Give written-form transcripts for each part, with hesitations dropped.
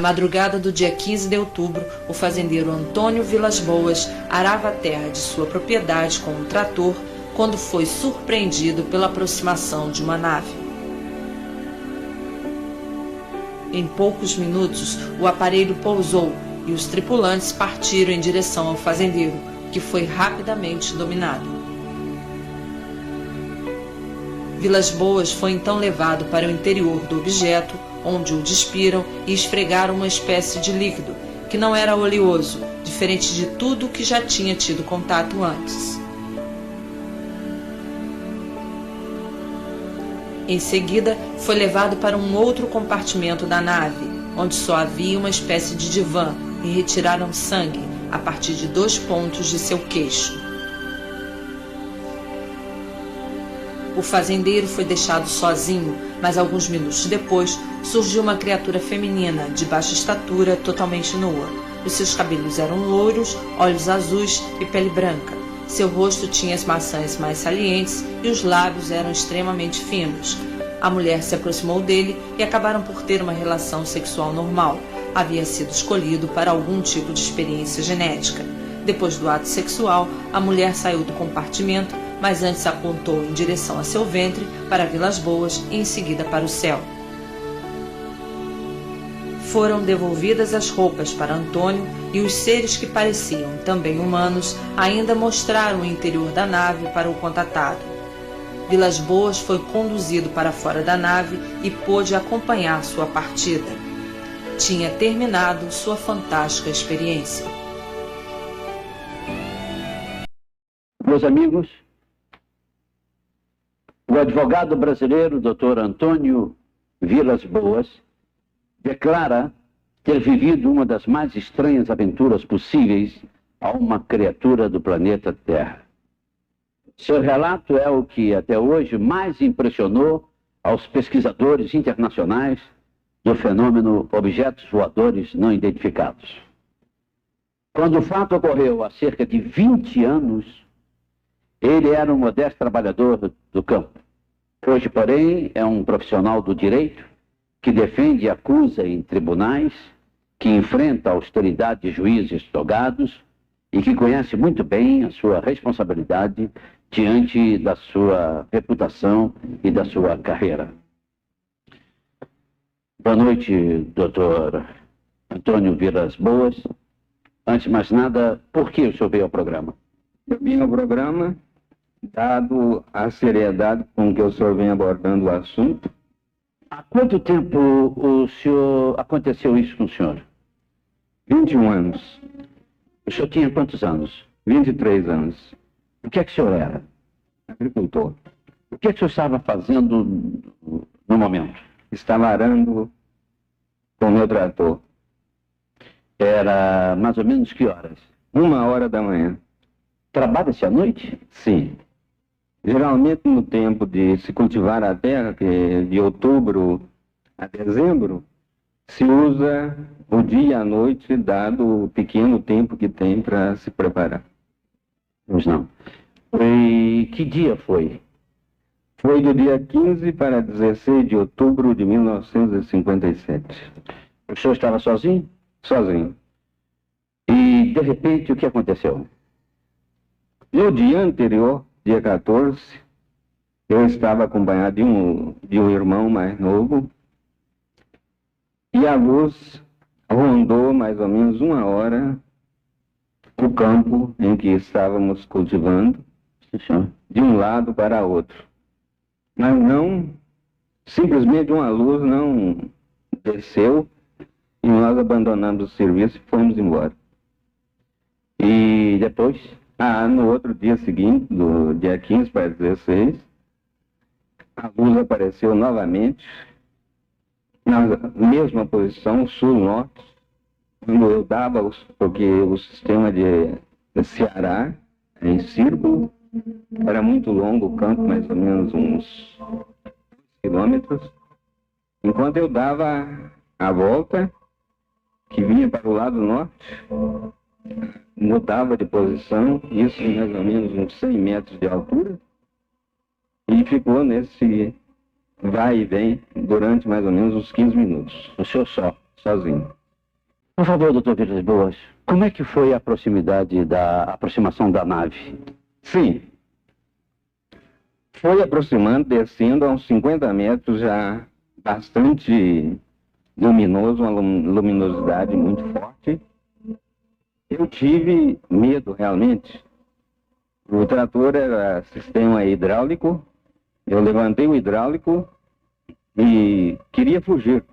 Na madrugada do dia 15 de outubro, o fazendeiro Antônio Vilas Boas arava a terra de sua propriedade com um trator quando foi surpreendido pela aproximação de uma nave. Em poucos minutos, o aparelho pousou e os tripulantes partiram em direção ao fazendeiro, que foi rapidamente dominado. Vilas Boas foi então levado para o interior do objeto, onde o despiram e esfregaram uma espécie de líquido, que não era oleoso, diferente de tudo que já tinha tido contato antes. Em seguida, foi levado para um outro compartimento da nave, onde só havia uma espécie de divã, e retiraram sangue a partir de 2 pontos de seu queixo. O fazendeiro foi deixado sozinho, mas alguns minutos depois surgiu uma criatura feminina de baixa estatura, totalmente nua. Os seus cabelos eram louros, olhos azuis e pele branca. Seu rosto tinha as maçãs mais salientes e os lábios eram extremamente finos. A mulher se aproximou dele e acabaram por ter uma relação sexual normal. Havia sido escolhido para algum tipo de experiência genética. Depois do ato sexual, a mulher saiu do compartimento, mas antes apontou em direção a seu ventre, para Vilas Boas e em seguida para o céu. Foram devolvidas as roupas para Antônio e os seres que pareciam também humanos ainda mostraram o interior da nave para o contatado. Vilas Boas foi conduzido para fora da nave e pôde acompanhar sua partida. Tinha terminado sua fantástica experiência. Meus amigos, o advogado brasileiro, Dr. Antônio Vilas Boas, declara ter vivido uma das mais estranhas aventuras possíveis a uma criatura do planeta Terra. Seu relato é o que até hoje mais impressionou aos pesquisadores internacionais do fenômeno objetos voadores não identificados. Quando o fato ocorreu há cerca de 20 anos, ele era um modesto trabalhador do campo. Hoje, porém, é um profissional do direito que defende e acusa em tribunais, que enfrenta a austeridade de juízes togados e que conhece muito bem a sua responsabilidade diante da sua reputação e da sua carreira. Boa noite, doutor Antônio Vilas Boas. Antes de mais nada, por que o senhor veio ao programa? Eu vim ao programa, dado a seriedade com que o senhor vem abordando o assunto. Há quanto tempo o senhor aconteceu isso com o senhor? 21 anos. O senhor tinha quantos anos? 23 anos. O que é que o senhor era? Agricultor. O que é que o senhor estava fazendo no momento? Estava arando com o meu trator. Era mais ou menos que horas? 1h da manhã. Trabalha-se à noite? Sim. Geralmente no tempo de se cultivar a terra, que é de outubro a dezembro, se usa o dia e a noite, dado o pequeno tempo que tem para se preparar. Pois não. E que dia foi? Foi do dia 15 para 16 de outubro de 1957. O senhor estava sozinho? Sozinho. E, de repente, o que aconteceu? No dia anterior, dia 14, eu estava acompanhado de um irmão mais novo e a luz rondou mais ou menos 1h o campo em que estávamos cultivando, de um lado para outro. Mas não, simplesmente uma luz não desceu e nós abandonamos o serviço e fomos embora. E depois? No outro dia seguinte, do dia 15 para 16, a luz apareceu novamente, na mesma posição, sul-norte, quando eu dava, porque o sistema de Ceará é em círculo, era muito longo o campo, mais ou menos uns quilômetros. Enquanto eu dava a volta, que vinha para o lado norte, mudava de posição, isso mais ou menos uns 100 metros de altura, e ficou nesse vai e vem durante mais ou menos uns 15 minutos. O senhor sozinho? Sozinho. Por favor, doutor Vilas Boas, como é que foi a aproximação da nave? Sim. Foi aproximando, descendo a uns 50 metros, já bastante luminoso, uma luminosidade muito forte. Eu tive medo, realmente. O trator era sistema hidráulico, eu levantei o hidráulico e queria fugir.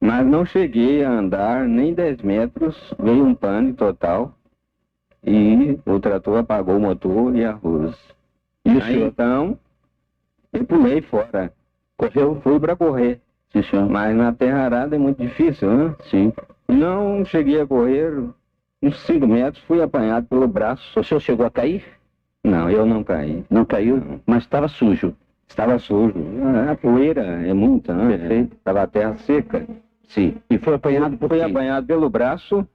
Mas não cheguei a andar nem 10 metros, veio um pane total e o trator apagou o motor e a luz. Aí, então, eu pulei fora. Fui para correr. Sim, senhor. Mas na terra arada é muito difícil, né? Sim. Não cheguei a correr uns 5 metros, fui apanhado pelo braço. O senhor chegou a cair? Não, eu não caí. Não caiu? Não. Mas estava sujo. Estava sujo. A poeira é muita, né? Perfeito. Estava a terra seca. Sim. E foi apanhado por Fui quê? apanhado pelo braço,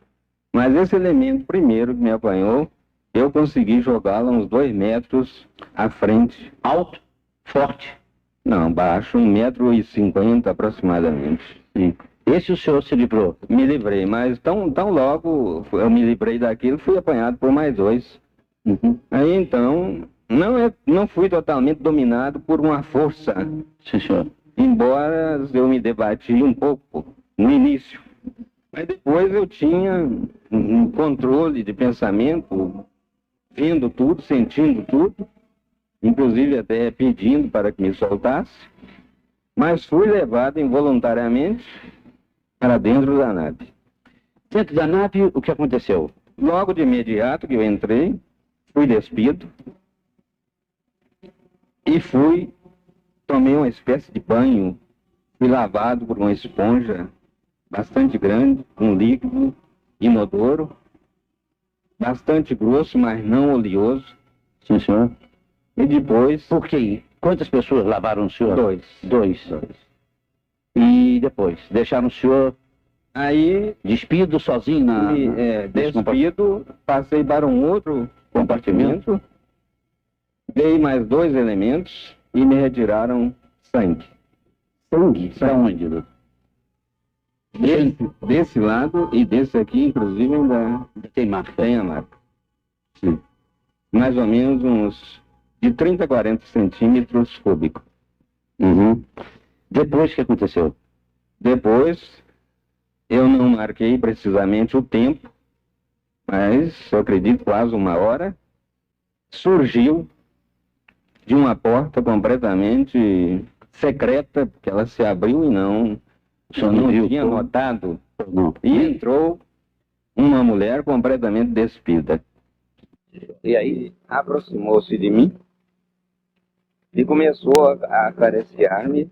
mas esse elemento primeiro que me apanhou, eu consegui jogá-lo uns 2 metros à frente. Alto? Forte? Não, baixo, 1,50 m aproximadamente. Sim. Esse o senhor se livrou? Me livrei, mas tão logo eu me livrei daquilo, fui apanhado por mais 2. Uhum. Aí então, não fui totalmente dominado por uma força. Sim, senhor. Embora eu me debati um pouco no início. Mas depois eu tinha um controle de pensamento, vendo tudo, sentindo tudo, inclusive até pedindo para que me soltasse, mas fui levado involuntariamente para dentro da nave. Dentro da nave, o que aconteceu? Logo de imediato que eu entrei, fui despido e tomei uma espécie de banho, fui lavado por uma esponja bastante grande, um líquido inodoro, bastante grosso, mas não oleoso. Sim, senhor. E depois... Por quê? Quantas pessoas lavaram o senhor? 2. 2. E depois? Deixaram o senhor Aí... despido sozinho despido, passei para um outro compartimento, dei mais 2 elementos e me retiraram sangue. Sangue? Para onde, doutor? Desse lado e desse aqui, inclusive, ainda tem marca. Tem a marca. Sim. Mais ou menos uns de 30 a 40 centímetros cúbicos. Uhum. Depois, o que aconteceu? Depois, eu não marquei precisamente o tempo, mas eu acredito quase 1 hora, surgiu de uma porta completamente secreta, porque ela se abriu e não... O senhor não tinha notado. Não. E entrou uma mulher completamente despida. E aí aproximou-se de mim e começou a acariciar-me,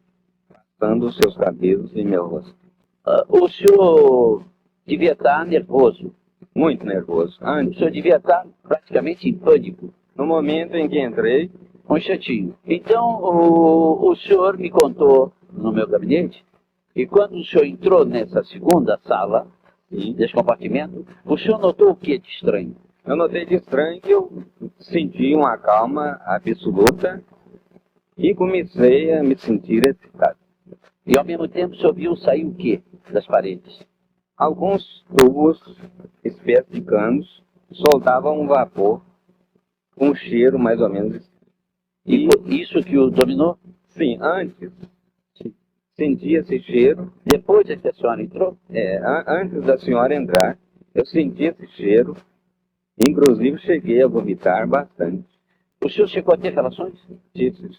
passando os seus cabelos em meu rosto. O senhor devia estar nervoso. Muito nervoso. O senhor devia estar praticamente em pânico. No momento em que entrei... Um instantinho. Então, o senhor me contou no meu gabinete que quando o senhor entrou nessa segunda sala, desse compartimento, o senhor notou o que de estranho? Eu notei de estranho que eu senti uma calma absoluta e comecei a me sentir excitado. E ao mesmo tempo o senhor viu sair o que das paredes? Alguns tubos, espécie de canos, soltavam um vapor com um cheiro mais ou menos. E isso que o dominou? Sim, antes senti esse cheiro. Depois que a senhora entrou? Antes da senhora entrar, eu senti esse cheiro. Inclusive cheguei a vomitar bastante. O senhor chegou a ter relações? Tive.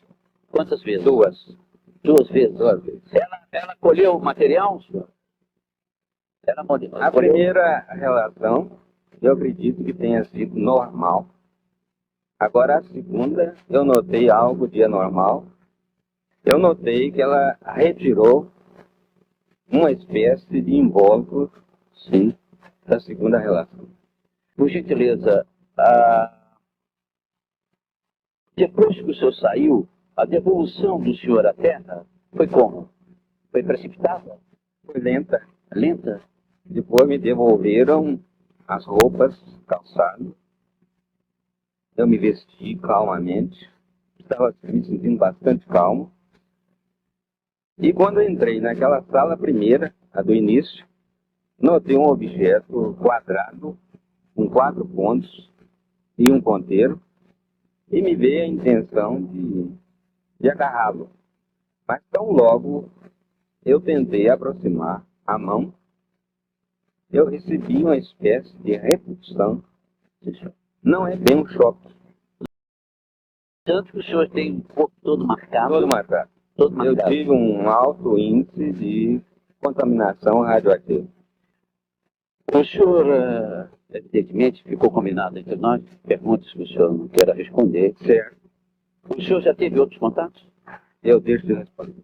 Quantas vezes? 2. 2 vezes? 2 vezes. Ela colheu o material, senhor? A primeira relação, eu acredito que tenha sido normal. Agora a segunda, eu notei algo de anormal. Eu notei que ela retirou uma espécie de invólucro, sim, da segunda relação. Por gentileza, depois que o senhor saiu, a devolução do senhor à terra foi como? Foi precipitada? Foi lenta. Lenta? Depois me devolveram as roupas, calçado. Eu me vesti calmamente. Estava me sentindo bastante calmo. E quando eu entrei naquela sala primeira, a do início, notei um objeto quadrado, com 4 pontos e um ponteiro, e me veio a intenção de agarrá-lo. Mas tão logo eu tentei aproximar a mão, eu recebi uma espécie de repulsão. Não é bem um choque. Tanto que o senhor tem o corpo todo marcado. Todo marcado. Todo Eu marcado. tive um alto índice de contaminação radioativa. O senhor, evidentemente, ficou combinado entre nós, perguntas que o senhor não queira responder. Certo. O senhor já teve outros contatos? Eu deixo de responder.